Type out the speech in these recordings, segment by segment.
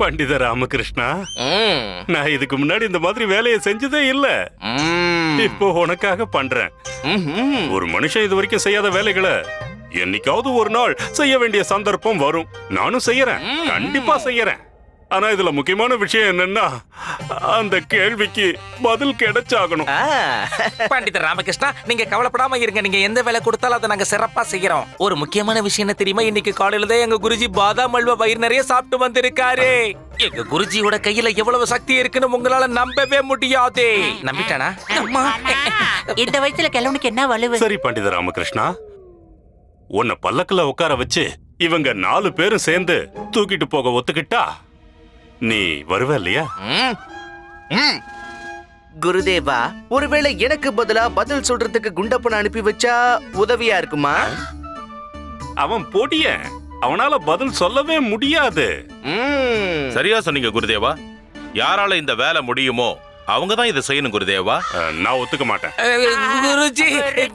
பண்டித ராமகிருஷ்ணா, நான் இதுக்கு முன்னாடி இந்த மாதிரி வேலையை செஞ்சதே இல்ல. இப்போ உனக்காக பண்றேன். ஒரு மனுஷன் இது வரைக்கும் செய்யாத வேலைகளை என்னைக்காவது ஒரு நாள் செய்ய வேண்டிய சந்தர்ப்பம் வரும். நானும் செய்யறேன், கண்டிப்பா செய்யறேன். ஆனா இதுல முக்கியமான விஷயம் என்னன்னா, அந்த கேள்விக்கு பதில் கிடைச்சாகணும். பண்டிதர் ராமகிருஷ்ணா, நீங்க கவலைப்படாம இருங்க. நீங்க எந்த வேலை கொடுத்தாலும் அதை நாங்க சிறப்பா செய்யறோம். ஒரு முக்கியமான விஷயம் என்ன தெரியுமா? இன்னைக்கு காலையில தான் எங்க குருஜி பாதாம் அல்வா வயிறு நிறைய சாப்பிட்டு வந்திருக்காரு. எங்க குருஜியோட கையில எவ்வளவு சக்தி இருக்குன்னு உங்களால நம்பவே முடியாது. நம்பிட்டானா? இந்த வயசுல கிழவனுக்கு என்ன வலுவு? சரி பண்டித ராமகிருஷ்ணா, உன்னை பல்லக்குல உட்கார வச்சு இவங்க 4 பேரும் சேர்ந்து தூக்கிட்டு போக ஒத்துக்கிட்டா நீ வருவ இல்லையா? குருதேவா, ஒருவேளை எனக்கு பதிலா பதில் சொல்றதுக்கு குண்டப்பனை அனுப்பி வச்சா உதவியா இருக்குமா? அவன் பொடிய, அவனால பதில் சொல்லவே முடியாது. சரியா சொன்னீங்க குருதேவா. யாரால இந்த வேலை முடியுமோ அவங்க தான் இதை செய்யணும் குருதேவா. நான் ஒத்துக்க மாட்டேன். குருஜி,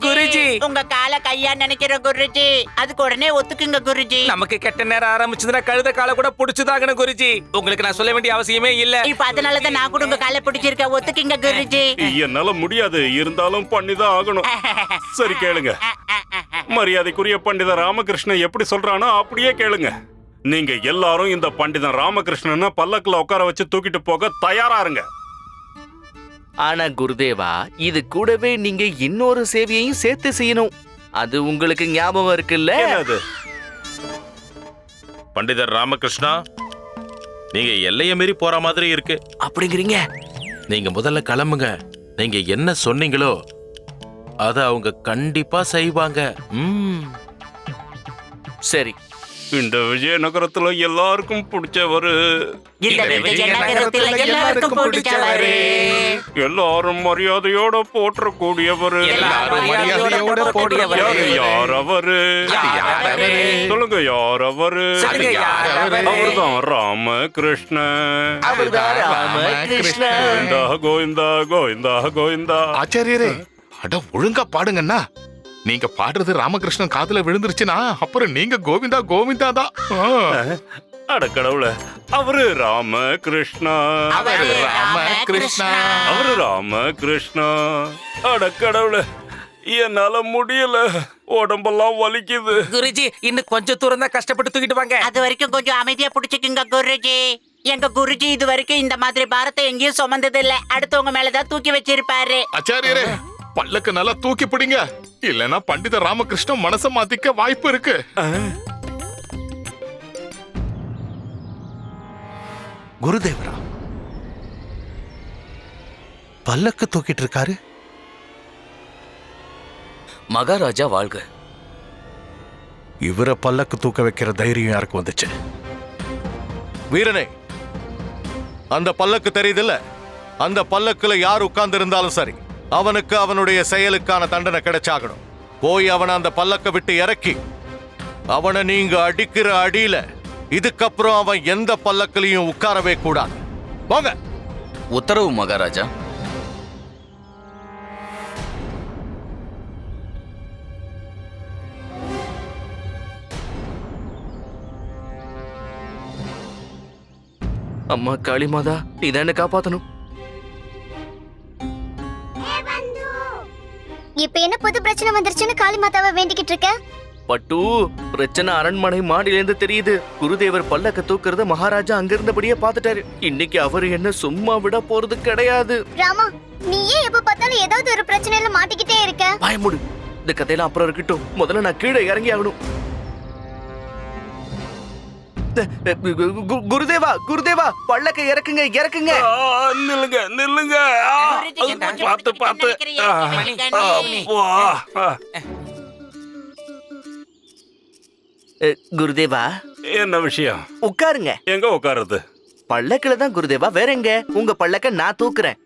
குருஜி, உங்க கால கையா நினைக்கிற குருஜி, அதுக்கு உடனே ஒத்துக்குங்க குருஜி. நமக்கு கெட்ட நேரம் ஆரம்பிச்சதுன்னா கழுத கால கூட புடிச்சுதாகணும் குருஜி. உங்களுக்கு நான் சொல்ல வேண்டிய அவசியமே இல்ல. இப்ப அதனாலதான் நான் கூட உங்க காலை பிடிச்சிருக்க. ஒத்துக்குங்க குருஜி. என்னால முடியாது, இருந்தாலும் பண்ணிதான் ஆகணும். சரி கேளுங்க. மரியாதைக்குரிய பண்டித ராமகிருஷ்ணன் எப்படி சொல்றானோ அப்படியே கேளுங்க. நீங்க எல்லாரும் இந்த பண்டிதன் ராமகிருஷ்ணனை பல்லக்குல உட்கார வச்சு தூக்கிட்டு போக தயாரா இருங்க. ஆனா குருதேவா, இது கூடவே நீங்க இன்னொரு சேவையையும் சேர்த்து செய்யணும். அது உங்களுக்கு ஞாபகம் இருக்குல்ல? என்னது? பண்டிதர் ராமகிருஷ்ணா, நீங்க எல்லையை மீறி போற மாதிரி இருக்கு. அப்படிங்கிறீங்க? நீங்க முதல்ல கிளம்புங்க. நீங்க என்ன சொன்னீங்களோ அத அவங்க கண்டிப்பா செய்வாங்க. சரி. இந்த விஜயநகரத்துல எல்லாருக்கும் பிடிச்சவரு, எல்லாருக்கும் பிடிச்சவரு, எல்லாரும் மரியாதையோட போற்றக்கூடியவரு. யார் அவரு? சொல்லுங்க, யார் அவரு? அவர்தான் ராமகிருஷ்ணன். கோவிந்தா கோவிந்தா கோவிந்தா கோவிந்தா. ஆச்சாரியரே, அட ஒழுங்கா பாடுங்கண்ணா. நீங்க பாடுறது ராமகிருஷ்ணன் காதுல விழுந்துருச்சுன்னா அப்புறம் நீங்க கோவிந்தா கோவிந்தா தான். அட கடவுள, அவரு ராமகிருஷ்ணா, அவரு ராமகிருஷ்ணா, அவரு ராமகிருஷ்ணா. அட கடவுள, என்னால முடியல, உடம்பெல்லாம் வலிக்குது. குருஜி, இன்னும் கொஞ்சம் தூரம் தான் கஷ்டப்பட்டு தூக்கிட்டு வாங்க. அது வரைக்கும் கொஞ்சம் அமைதியா பிடிச்சுக்குங்க குருஜி. எங்க குருஜி இது வரைக்கும் இந்த மாதிரி பாரத்தை எங்கேயும் சுமந்தது இல்ல. அடுத்தவங்க மேலதான் தூக்கி வச்சிருப்பாரு. ஆச்சாரியரே, பல்லக்கு நல்லா தூக்கி பிடிங்க, இல்லனா பண்டித ராமகிருஷ்ணன் மனச மாத்திக்க வாய்ப்பு இருக்கு. குருதேவரா, பல்லக்கு தூக்கிட்டு இருக்காரு. மகாராஜா வாழ்க. இவரை பல்லக்கு தூக்க வைக்கிற தைரியம் யாருக்கு வந்துச்சு? வீரனே, அந்த பல்லக்கு தெரியுதுல்ல? அந்த பல்லக்குல யார் உட்கார்ந்து இருந்தாலும் சரி, அவனுக்கு அவனுடைய செயலுக்கான தண்டனை கிடைச்சாகணும். போய் அவனை அந்த பல்லக்க விட்டு இறக்கி அவனை நீங்க அடிக்கிற அடியில இதுக்கப்புறம் அவன் எந்த பல்லக்கிலையும் உட்காரவே கூடாது. போங்க. உத்தரவு மகாராஜா. அம்மா காளிமாதா, நீதான் என்ன காப்பாத்தணும். இப்ப என்ன புது பிரச்சனை வந்துருச்சுன்னு காளி மாதாவை வேண்டிக்கிட்டு இருக்க? பட்டு, பிரச்சனை அரண்மனை மாடியிலேருந்து தெரியுது. குருதேவர் பல்லக்க தூக்குறத மகாராஜா அங்கிருந்தபடியே பாத்துட்டாரு. இன்னைக்கு அவரு என்ன சும்மா விட போறது கிடையாது. ராமா, நீ ஏன் எப்ப பார்த்தாலும் ஏதாவது ஒரு பிரச்சனையில மாட்டிக்கிட்டே இருக்க? பயமுடு, இந்த கதையெல்லாம் அப்புறம் இருக்கட்டும். முதல்ல நான் கீழே இறங்கி ஆகணும். குருதேவா, குருதேவா, பல்லக்க இறக்குங்க, இறக்குங்க. நில்லுங்க, நில்லுங்க. பார்த்து பார்த்து. குருதேவா, என்ன விஷயம்? உட்காருங்க. எங்க உட்காருது? பல்லக்குல தான் குருதேவா, வேற எங்க? உங்க பல்லக்க நான் தூக்குறேன்.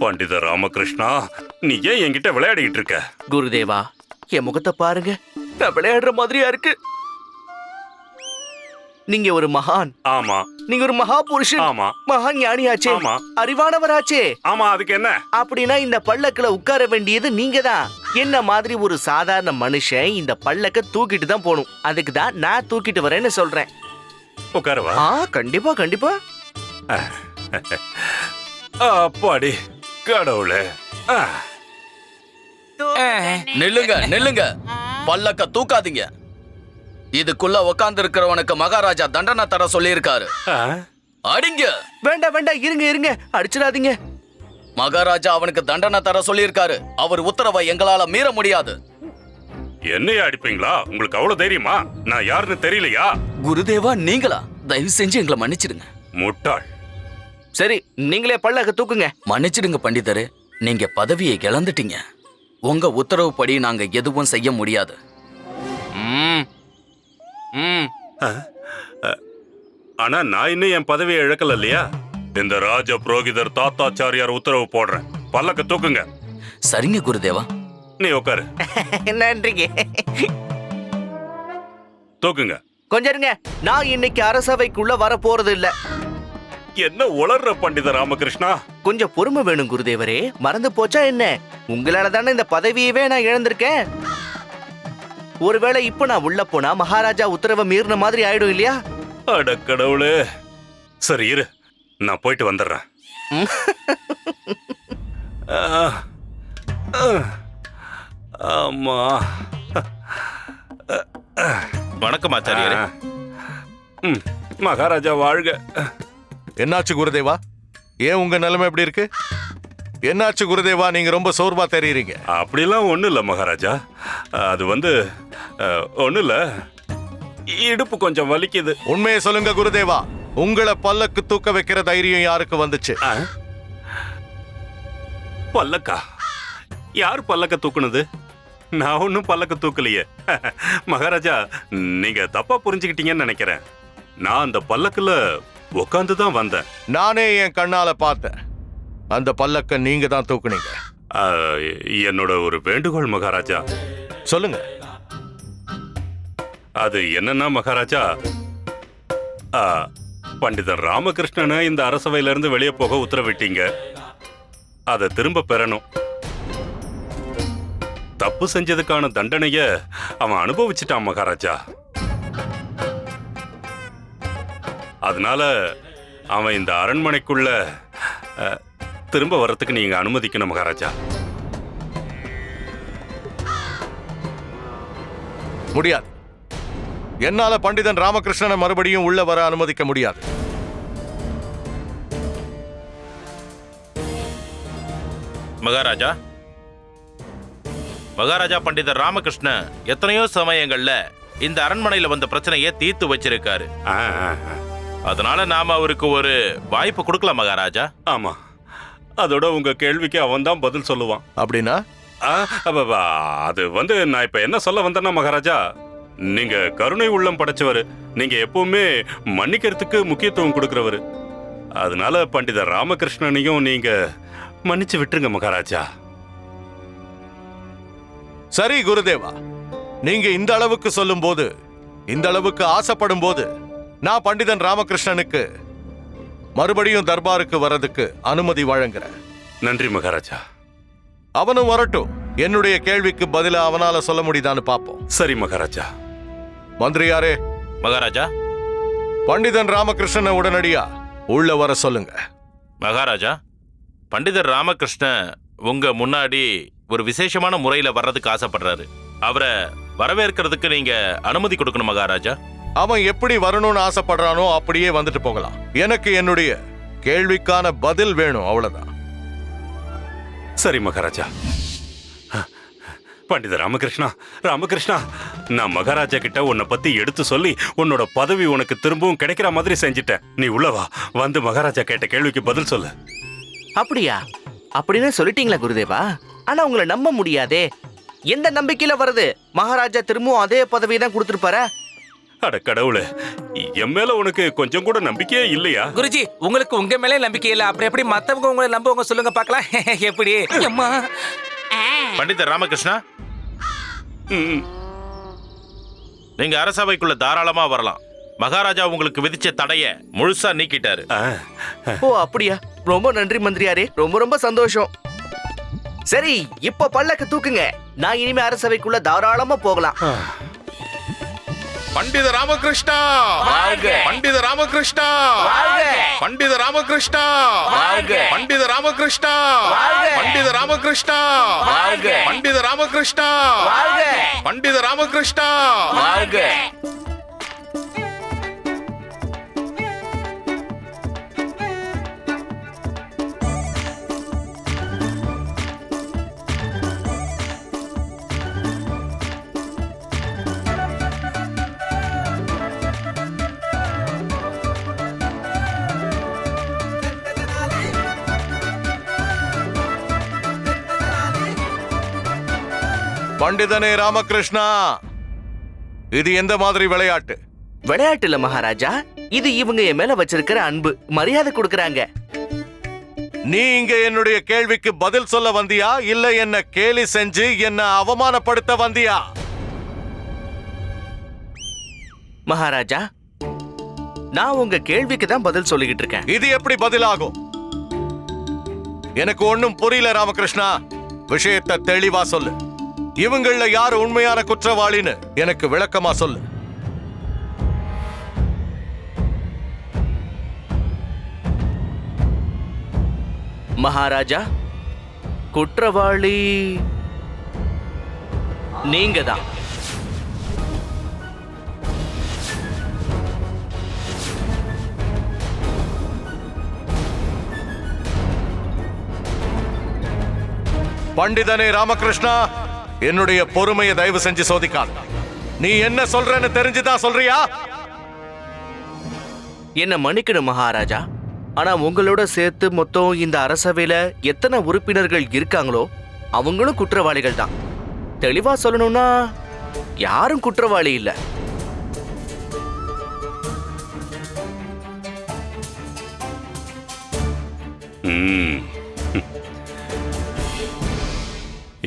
பண்டித ராமகிருஷ்ணா, நீ ஏன் என்கிட்ட விளையாடிட்டு இருக்க? குருதேவா, என் முகத்தை பாருங்க, நான் விளையாடுற மாதிரியா இருக்கு. நீங்க ஒரு மகான். ஆமா. நீங்க ஒரு மகா புருஷன். ஆமா. மகா ஞானியாச்சே. ஆமா. அறிவானவராச்சே. ஆமா, அதுக்கு என்ன? அப்படின்னா இந்த பல்லக்குல உட்கார வேண்டியது நீங்க தான். என்ன மாதிரி ஒரு சாதாரண மனுஷன் இந்த பல்லக்க தூக்கிட்டு தான் போகணும். அதுக்கு தான் நான் தூக்கிட்டு வரேன்னு சொல்றேன். உட்காரவா? கண்டிப்பா கண்டிப்பா. அப்பாடி கடவுளே. நில்லுங்க நில்லுங்க, பல்லக்க தூக்காதீங்க. இதுக்குள்ள உக்காந்து இருக்கிறவனுக்கு மகாராஜா தண்டனை தர சொல்லியிருக்காரு. அடிங்க. வேண்டாம் வேண்டாம், இருங்க இருங்க, அடிச்சிடாதீங்க. மகாராஜா அவனுக்கு தண்டனை தர சொல்லியிருக்காரு. அவர் உத்தரவை எங்களால மீற முடியாது. என்னைய அடிப்பீங்களா? உங்களுக்கு அவ்வளவு தைரியமா? நான் யாருன்னு தெரியலையா? குருதேவா, நீங்களா? தயவு செஞ்சு எங்களை மன்னிச்சிடுங்க. முட்டாள். சரி, நீங்களே பல்லக்க தூக்குங்க. மன்னிச்சிடுங்க பண்டிதரே, நீங்க பதவியை இழந்துட்டீங்க. உங்க உத்தரவுப்படி நாங்க எதுவும் செய்ய முடியாது. ஆனா நான் இன்னும் என் பதவியை இழக்கல இல்லையா? இந்த ராஜ புரோகிதர் தாத்தாச்சாரியார் உத்தரவு போடுறேன். பல்லக்க தூக்குங்க. சரிங்க குருதேவா. நீ உட்காரு. நன்றிங்க. தூக்குங்க. கொஞ்சம் இருங்க, நான் இன்னைக்கு அரசவைக்குள்ள வர போறது இல்ல. என்ன உளர்ற பண்டித ராமகிருஷ்ணா? கொஞ்சம் பொறுமை வேணும் குருதேவரே. மறந்து போச்சா என்ன? உங்களால தானே இந்த பதவியவே நான் இழந்திருக்கேன். ஒருவேளை இப்ப நான் உள்ள போனா மகாராஜா உத்தரவை மீறின மாதிரி ஆயிடும் இல்லையா? அட கடவுளே. சரி இரு, நான் போயிட்டு வந்துடுறேன். ஆமா. வணக்கம் ஆச்சாரியரே. மகாராஜா வாழ்க. என்னாச்சு குருதேவா? ஏன் உங்க நிலைமை எப்படி இருக்கு? என்னாச்சு குருதேவா, நீங்க ரொம்ப சோர்வா தெரியுறீங்க. அப்படிலாம் ஒண்ணும் இல்ல மகாராஜா. அது வந்து ஒண்ணும் இல்ல, இடுப்பு கொஞ்சம் வலிக்குது. உண்மையை சொல்லுங்க குருதேவா, உங்களை பல்லக்கு தூக்க வைக்கிற தைரியம் யாருக்கு வந்துச்சு? பல்லக்கா? யார் பல்லக்க தூக்குனது? நான் ஒன்னும் பல்லக்க தூக்கலையே. மகாராஜா, நீங்க தப்பா புரிஞ்சுக்கிட்டீங்கன்னு நினைக்கிறேன். நான் அந்த பல்லக்குல உட்காந்து தான் வந்தேன். நானே என் கண்ணால பார்த்தேன். அந்த பல்லக்க நீங்க தான் தூக்குனீங்க. என்னோட ஒரு வேண்டுகோள் மகாராஜா. சொல்லுங்க. அது என்னன்னா மகாராஜா, பண்டிதர் ராமகிருஷ்ணனை இந்த அரசவையில இருந்து வெளியே போக உத்தரவிட்டீங்க. அதை திரும்ப பெறணும். தப்பு செஞ்சதுக்கான தண்டனைய அவன் அனுபவிச்சிட்டான் மகாராஜா. அதனால அவன் இந்த அரண்மனைக்குள்ள திரும்ப வர்றதுக்கு நீங்க அனுமதிக்கணும் மகாராஜா. முடியாது. என்னால பண்டிதன் ராமகிருஷ்ணனை மறுபடியும் உள்ள வர அனுமதிக்க முடியாது. மகாராஜா, மகாராஜா பண்டிதர் ராமகிருஷ்ணன் எத்தனையோ சமயங்கள்ல இந்த அரண்மனையில வந்த பிரச்சனையை தீர்த்து வச்சிருக்காரு. அதனால நாம அவருக்கு ஒரு வாய்ப்பு கொடுக்கலாம் மகாராஜா. ஆமா, அதோட உங்க கேள்விக்கு அவன் தான் பதில் சொல்லுவான். அப்படின்னா அது வந்து நான் இப்ப என்ன சொல்ல வந்தேன்னா மகாராஜா, நீங்க கருணை உள்ளம் படைச்சவரு. நீங்க எப்பவுமே மன்னிக்கிறதுக்கு முக்கியத்துவம் கொடுக்கிறவரு. அதனால பண்டிதர் ராமகிருஷ்ணனையும் நீங்க மன்னிச்சு விட்டுருங்க மகாராஜா. சரி குருதேவா, நீங்க இந்த அளவுக்கு சொல்லும் போது, இந்த அளவுக்கு ஆசைப்படும் போது, நான் பண்டிதன் ராமகிருஷ்ணனுக்கு மறுபடியும் தர்பாருக்கு வர்றதுக்கு அனுமதி வழங்குறேன். நன்றி மகாராஜா. அவனும் வரட்டும். என்னுடைய கேள்விக்கு பதிலா அவனால சொல்ல முடியுதான்னு பாப்போம். சரி மகாராஜா. மந்திரியாரே. மகாராஜா, பண்டிதன் ராமகிருஷ்ணனை உடனடியா உள்ள வர சொல்லுங்க. மகாராஜா, பண்டிதர் ராமகிருஷ்ணன் உங்க முன்னாடி ஒரு விசேஷமான முறையில வர்றதுக்கு ஆசைப்படுறாரு. அவரை வரவேற்கிறதுக்கு நீங்க அனுமதி கொடுக்கணும் மகாராஜா. அவன் எப்படி வரணும்னு ஆசைப்படுறானோ அப்படியே வந்துட்டு போகலாம். எனக்கு என்னுடைய கேள்விக்கான பதில் வேணும், அவ்வளவுதான். சரி மகாராஜா. பண்டித ராமகிருஷ்ணா, ராமகிருஷ்ணா, நான் மகாராஜா கிட்ட உன்னை பத்தி எடுத்து சொல்லி உன்னோட பதவி உனக்கு திரும்பவும் கிடைக்கிற மாதிரி செஞ்சிட்டேன். நீ உள்ளவா, வந்து மகாராஜா கேட்ட கேள்விக்கு பதில் சொல்லு. அப்படியா? அப்படின்னு சொல்லிட்டீங்களா குருதேவா? ஆனா உங்களை நம்ப முடியாதே. எந்த நம்பிக்கையில வருது? மகாராஜா திரும்பவும் அதே பதவியை தான் கொடுத்திருப்பாரா? அட கடவுளே, என் மேல உனக்கு கொஞ்சம் கூட நம்பிக்கையே இல்லையா? குருஜி, உங்களுக்கு உங்க மேலே நம்பிக்கை இல்ல, அப்புறம் எப்படி மத்தவங்க உங்களை நம்புவாங்க சொல்லுங்க பார்க்கலாம். எப்படி? அம்மா. பண்டிதர் ராமகிருஷ்ணா, நீங்க அரசவைக்குள்ள தாராளமா வரலாம். மகாராஜா உங்களுக்கு விதிச்ச தடைய முழுசா நீக்கிட்டாரு. ஓ அப்படியா? ரொம்ப நன்றி மந்திரியாரே, ரொம்ப ரொம்ப சந்தோஷம். சரி, இப்ப பல்லக்க தூக்குங்க. நான் இனிமே அரசவைக்குள்ள தாராளமா போகலாம். பண்டித ராமகிருஷ்ணா பண்டித ராமகிருஷ்ணா பண்டித ராமகிருஷ்ணா பண்டித ராமகிருஷ்ணா பண்டித ராமகிருஷ்ணா பண்டித ராமகிருஷ்ணா பண்டித ராமகிருஷ்ணா பண்டிதனே ராமகிருஷ்ணா, இது எந்த மாதிரி விளையாட்டு? விளையாட்டு இல்ல மகாராஜா, இது இவங்க என் மேல வச்சிருக்கிற அன்பு, மரியாதை கொடுக்கறாங்க. நீ இங்க என்னுடைய கேள்விக்கு பதில் சொல்ல வந்தியா, இல்ல என்ன கேலி செஞ்சு என்ன அவமானப்படுத்த வந்தியா? மகாராஜா, நான் உங்க கேள்விக்கு தான் பதில் சொல்லிக்கிட்டு இருக்கேன். இது எப்படி பதிலாகும்? எனக்கு ஒண்ணும் புரியல ராமகிருஷ்ணா. விஷயத்தை தெளிவா சொல்லு. இவங்கள யாரு உண்மையான குற்றவாளின்னு எனக்கு விளக்கமா சொல்லு. மகாராஜா, குற்றவாளி நீங்க தான். பண்டிதனே ராமகிருஷ்ணா, என்னுடைய பொறுமையை தயவு செஞ்சு சோதிக்காத. நீ என்ன சொல்றன்னு தெரிஞ்சுதான் சொல்றியா? என்ன மன்னிக்கணும் மகாராஜா, ஆனா உங்களோட சேர்த்து மொத்தம் இந்த அரசவையில எத்தனை உறுப்பினர்கள் இருக்காங்களோ அவங்களும் குற்றவாளிகள் தான். தெளிவா சொல்லணும்னா யாரும் குற்றவாளி இல்ல.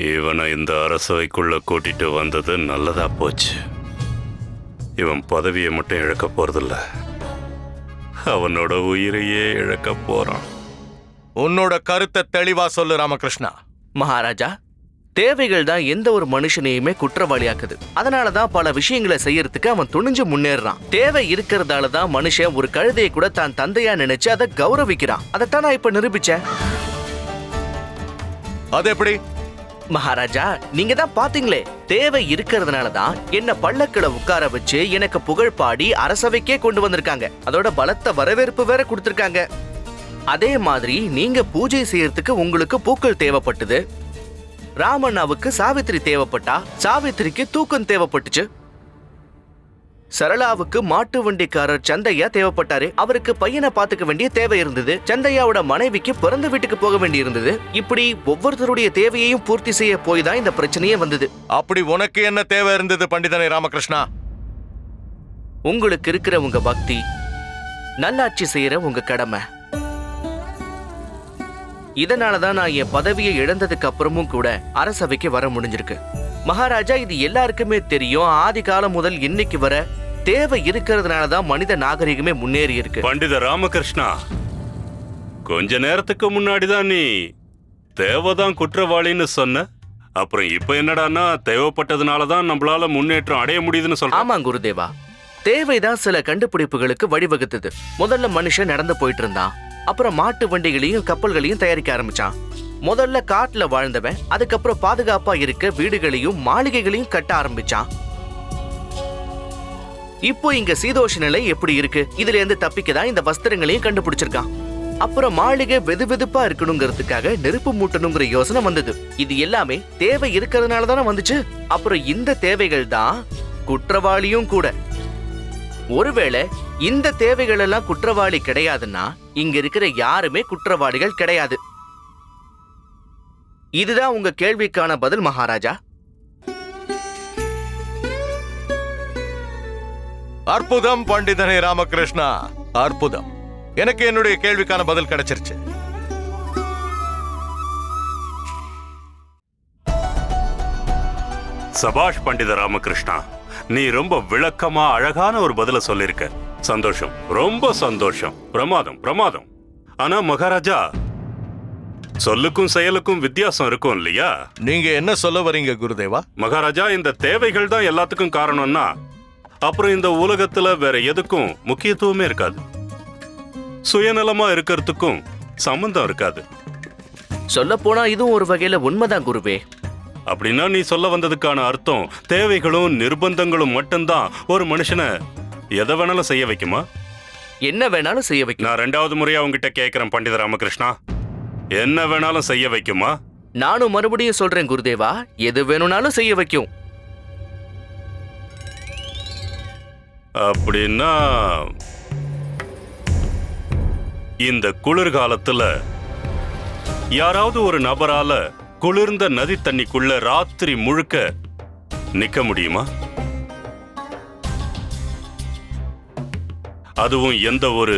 இவனை இந்த அரசவைக்குள்ள கூட்டிட்டு வந்தது நல்லதா போச்சு. இவன் பதவியை மட்டும் இழக்க போறதில்ல, அவனோட உயிரையே இழக்க போறான். உன்னோட கருத்தை தெளிவா சொல்லு ராமகிருஷ்ணா. மகாராஜா, தேவைகள் தான் எந்த ஒரு மனுஷனையுமே குற்றவாளியாக்குது. அதனாலதான் பல விஷயங்களை செய்யறதுக்கு அவன் துணிஞ்சு முன்னேறான். தேவை இருக்கிறதால தான் மனுஷன் ஒரு கழுதையை கூட தான் தந்தையா நினைச்சு அதை கௌரவிக்கிறான். அதைத்தான் நான் இப்ப நிரூபிச்சேன். அது எப்படி? மகாராஜா, நீங்க தான் பாத்தீங்களே, தேவை இருக்கிறதுனால தான் என்ன பல்லக்கில உட்கார வச்சு எனக்கு புகழ் பாடி அரசவைக்கே கொண்டு வந்திருக்காங்க. அதோட பலத்த வரவேற்பு வேற கொடுத்திருக்காங்க. அதே மாதிரி நீங்க பூஜை செய்யறதுக்கு உங்களுக்கு பூக்கள் தேவைப்பட்டது. ராமண்ணாவுக்கு சாவித்திரி தேவைப்பட்டா, சாவித்திரிக்கு தூக்கம் தேவைப்பட்டுச்சு. சரளாவுக்கு மாட்டு வண்டிக்காரர் சந்தையா தேவைப்பட்டாரு, அவருக்கு பையனை பாத்துக்க வேண்டிய தேவை இருந்தது. சந்தையாவோட மனைவிக்கு பிறந்த வீட்டுக்கு போக வேண்டி இருந்தது. இப்படி ஒவ்வொருத்தருடைய தேவையையும் பூர்த்தி செய்ய போய் தான் இந்த பிரச்சனையே வந்தது. அப்படி உனக்கு என்ன தேவை இருந்தது பண்டிதனே ராமகிருஷ்ணா? உங்களுக்கு இருக்கிற உங்க பக்தி, நல்லாட்சி செய்யற உங்க கடமை. இதனாலதான் நான் என் பதவியை இழந்ததுக்கு அப்புறமும் கூட அரசவைக்கு வர முடிஞ்சிருக்கு. மகாராஜா, இது எல்லாருக்குமே தெரியும். ஆதி காலம் முதல் இன்னைக்கு வர தேவை இருக்கிறதுனாலதான் மனித நாகரிகமே முன்னேறி இருக்கு. பண்டித ராமகிருஷ்ணா, கொஞ்ச நேரத்துக்கு முன்னாடிதான் நீ தேவைதான் குற்றவாளின்னு சொன்ன. அப்புறம் இப்ப என்னடான்னா தேவைப்பட்டதுனாலதான் நம்மளால முன்னேற்றம் அடைய முடியுதுன்னு சொல்ற. ஆமா குருதேவா, தேவைதான் சில கண்டுபிடிப்புகளுக்கு வழிவகுத்தது. முதல்ல மனுஷன் நடந்து போயிட்டு இருந்தான், அப்புறம் மாட்டு வண்டிகளையும் கப்பல்களையும் தயாரிக்க ஆரம்பிச்சான். முதல்ல காட்டுல வாழ்ந்தவன் அதுக்கப்புறம் பாதுகாப்பா இருக்க வீடுகளையும் மாளிகைகளையும் கட்ட ஆரம்பிச்சான். இப்போ இங்க சீதோஷ நிலை எப்படி இருக்கு, இதுல இருந்து தப்பிக்கதான் இந்த வஸ்திரங்களையும் கண்டுபிடிச்சிருக்கான். அப்புறம் மாளிகை வெதுவெதுப்பா இருக்கணுங்கிறதுக்காக நெருப்பு மூட்டணுங்கிற யோசனை வந்தது. இது எல்லாமே தேவை இருக்கிறதுனால தானே வந்துச்சு. அப்புறம் இந்த தேவைகள் தான் குற்றவாளியும் கூட. ஒருவேளை இந்த தேவைகள் எல்லாம் குற்றவாளி கிடையாதுன்னா இங்க இருக்கிற யாருமே குற்றவாளிகள் கிடையாது. இதுதான் உங்க கேள்விக்கான பதில் மகாராஜா. அற்புதம் பண்டிதனே ராமகிருஷ்ணா, அற்புதம். எனக்கு என்னுடைய கேள்விக்கான பதில் கிடைச்சிருச்சு. சபாஷ் பண்டித ராமகிருஷ்ணா, நீ ரொம்ப விளக்கமா அழகான ஒரு பதில சொல்லிருக்க. சந்தோஷம், ரொம்ப சந்தோஷம். பிரமாதம் பிரமாதம். ஆனா மகாராஜா, சொல்லுக்கும் செயலுக்கும் வித்தியாசம் இருக்கும் இல்லையா? நீங்க என்ன சொல்ல வரீங்க குருதேவா? மகாராஜா, இந்த தேவைகள் தான் எல்லாத்துக்கும் காரணம்னா அப்புறம் இந்த உலகத்துல வேற எதுக்கும் முக்கியத்துவமே இருக்காது. சுயநலமா இருக்கிறதுக்கும் சம்பந்தம் இருக்காது. சொல்ல போனா இதுவும் ஒரு வகையில உண்மைதான் குருவே. அப்படின்னா நீ சொல்ல வந்ததுக்கான அர்த்தம் தேவைகளும் நிர்பந்தங்களும் மட்டும்தான் ஒரு மனுஷனை எதை வேணாலும் செய்ய வைக்குமா? என்ன வேணாலும் செய்ய வைக்கும். நான் 2வது முறையா உங்ககிட்ட கேட்கிறேன் பண்டித ராமகிருஷ்ணா, என்ன வேணாலும் செய்ய வைக்குமா? நானும் மறுபடியும் சொல்றேன் குருதேவா, எது வேணும்னாலும் செய்ய வைக்கும். அப்படின்னா இந்த குளிர்காலத்துல யாராவது ஒரு நபரால குளிர்ந்த நதி தண்ணிக்குள்ள ராத்திரி முழுக்க நிக்க முடியுமா? அதுவும் எந்த ஒரு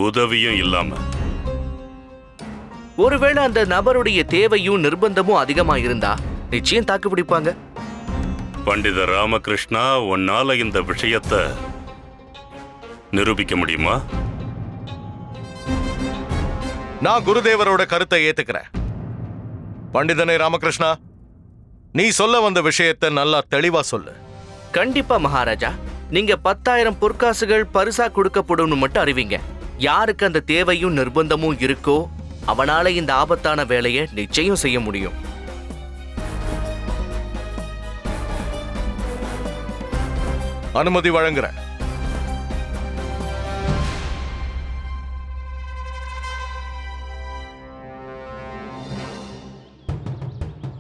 உதவியும் இல்லாம. ஒருவேளை அந்த நபருடைய தேவையும் நிர்பந்தமும் அதிகமா இருந்தா நிச்சயம் தாக்கு பிடிப்பாங்க. பண்டித ராமகிருஷ்ணா, உன்னால இந்த விஷயத்தை நிரூபிக்க முடியுமா? நான் குருதேவரோட கருத்தை ஏத்துக்கிறேன். பண்டிதனே ராமகிருஷ்ணா, நீ சொல்ல வந்த விஷயத்தை நல்லா தெளிவா சொல்லு. கண்டிப்பா மகாராஜா. நீங்க 10,000 பொற்காசுகள் பரிசா கொடுக்கப்படும் மட்டும் அறிவிங்க. யாருக்கு அந்த தேவையும் நிர்பந்தமும் இருக்கோ அவனால இந்த ஆபத்தான வேலையை நிச்சயம் செய்ய முடியும். அனுமதி வழங்குறேன்.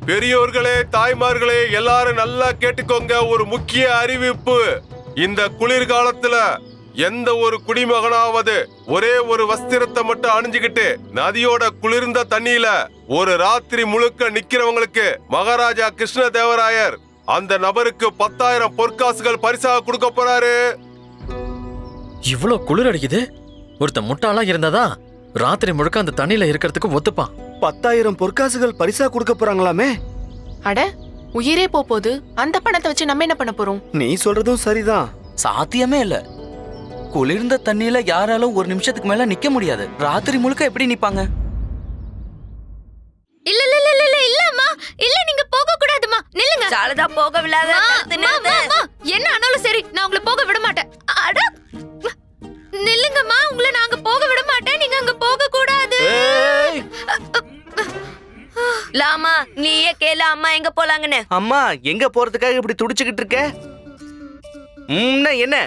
பெரியோர்களே, தாய்மார்களே, எல்லாரும் நல்லா கேட்டுக்கோங்க. ஒரு முக்கிய அறிவிப்பு. இந்த குளிர்காலத்துல எந்த ஒரு குடிமகனாவது ஒரே ஒரு வஸ்திரத்தை மட்டும் அணிஞ்சுக்கிட்டு நதியோட குளிர்ந்த தண்ணியில ஒரு ராத்திரி முழுக்க நிக்கிறவங்களுக்கு மகாராஜா கிருஷ்ணதேவராயர் அந்த நபருக்கு 10,000 பொற்காசுகள் பரிசாக கொடுக்க போறாரு. இவ்வளவு குளிர் அடிக்குது. ஒருத்த முட்டாளா இருந்தாதா ராத்திரி முழுக்க அந்த தண்ணியில இருக்கிறதுக்கு ஒத்துப்பான். 10,000 பொற்காசுகள் பரிசா கொடுக்க போறாங்களாமே. அட, உயிரே போகுது. அந்த பணத்தை வச்சு நம்ம என்ன பண்ண போறோம்? நீ சொல்றதும் சரிதான். சாத்தியமே இல்ல. குளிர்ந்த தண்ணியில யாராலும் ஒரு நிமிஷத்துக்கு மேல நிக்க முடியாது. ராத்திரி முழுக்க எப்படி நிப்பாங்க? இல்ல இல்ல இல்ல இல்ல இல்லம்மா, இல்ல நீங்க போக கூடாதுமா. நில்லுங்க. சாலதா போக விடாத. என்ன ஆனாலும் சரி, நான் உங்களை போக விட மாட்டேன். அட நில்லுங்கம்மா, உங்களை நாங்க போக விட மாட்டேன். நீங்க அங்க போக கூடாது. லாமா, நீயே கேளு அம்மா எங்க போலாங்கன்னு. அம்மா எங்க போறதுக்காக இப்படி துடிச்சுக்கிட்டு இருக்க? என்ன?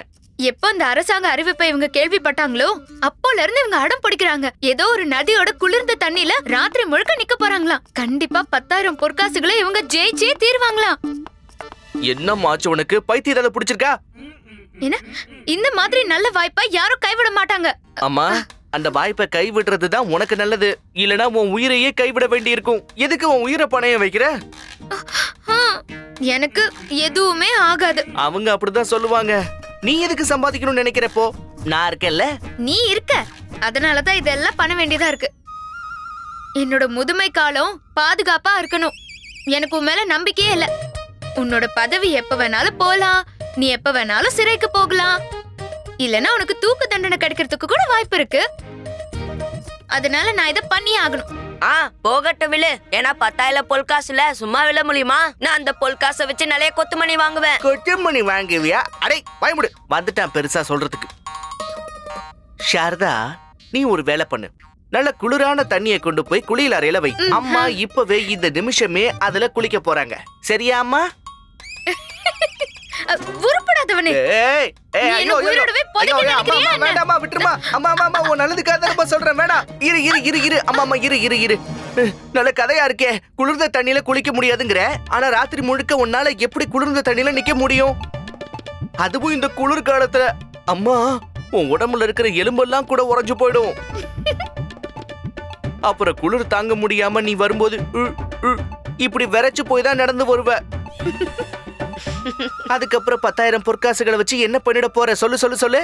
எப்ப அந்த அரசாங்க அறிவிப்பை இவங்க கேள்விப்பட்டாங்களோ அப்போல இருந்து இவங்க அடம் பிடிக்கிறாங்க. ஏதோ ஒரு நதியோட குளிர்ந்த தண்ணியில ராத்திரி முழுக்க நிக்க போறாங்களாம். கண்டிப்பா 10,000 பொற்காசுகளை இவங்க ஜெயிச்சே தீர்வாங்களாம். என்ன மாச்சு உனக்கு? பைத்தியம் ஏதாவது பிடிச்சிருக்கா? என்ன, இந்த மாதிரி நல்ல வாய்ப்பா யாரும் கைவிட மாட்டாங்க. அம்மா, அந்த வாய்ப்பை கைவிடுறதுதான் உனக்கு நல்லது. இல்லனா உன் உயிரையே கைவிட வேண்டி இருக்கும். எதுக்கு உன் உயிரை பணையம் வைக்கிற? எனக்கு எதுவுமே ஆகாது. அவங்க அப்படிதான் சொல்லுவாங்க. நீ எதுக்கு சம்பாதிக்கணும்னு நினைக்கிறப்போ நான் இருக்கேன்ல. நீ இருக்க, அதனாலதான் இதெல்லாம் பண்ண வேண்டியதா இருக்கு. என்னோட முதுமை காலம் பாதுகாப்பா இருக்கணும். எனக்கு உன் மேல நம்பிக்கையே இல்ல. உன்னோட பதவி எப்ப வேணாலும் போலாம். நீ எப்ப வேணாலும் சிறைக்கு போகலாம். இல்லனா உனக்கு தூக்கு தண்டனை கிடைக்கிறதுக்கு கூட வாய்ப்பு இருக்கு. அதனால நான் இதை பண்ணியே ஆகணும். போகட்டும் விழு. ஏன்னா 10,000 பொற்காசுல சும்மா விழ முடியுமா? நான் அந்த பொற்காசை வச்சு நிறைய கொத்துமணி வாங்குவேன். கொத்துமணி வாங்குவியா? அடே பயமுடு. வந்துட்டான் பெருசா சொல்றதுக்கு. சாரதா, நீ ஒரு வேலை பண்ணு. நல்ல குளிரான தண்ணியை கொண்டு போய் குளியல் அறையில வை. அம்மா இப்பவே இந்த நிமிஷமே அதுல குளிக்க போறாங்க. சரியா அம்மா? உருப்படாதவனே. வேண்டாமா, விட்டுருமா. அம்மா அம்மா, உன் நல்லதுக்காக தான் சொல்றேன். வேணாம். இரு அம்மா, இரு. நல்ல கதையா இருக்கே. குளிர்ந்த தண்ணியில குளிக்க முடியாதுங்கிற, ஆனா ராத்திரி முழுக்க உன்னால எப்படி குளிர்ந்த தண்ணியில நிக்க முடியும்? அதுவும் இந்த குளிர் காலத்துல. அம்மா, உன் உடம்புல இருக்கிற எலும்பெல்லாம் கூட உறைஞ்சு போயிடும். அப்புறம் குளிர் தாங்க முடியாம நீ வரும்போது இப்படி விரைச்சு போய் தான் நடந்து வருவ. அதுக்கப்புறம் 10,000 பொற்காசுகளை வச்சு என்ன பண்ணிட போற? சொல்லு.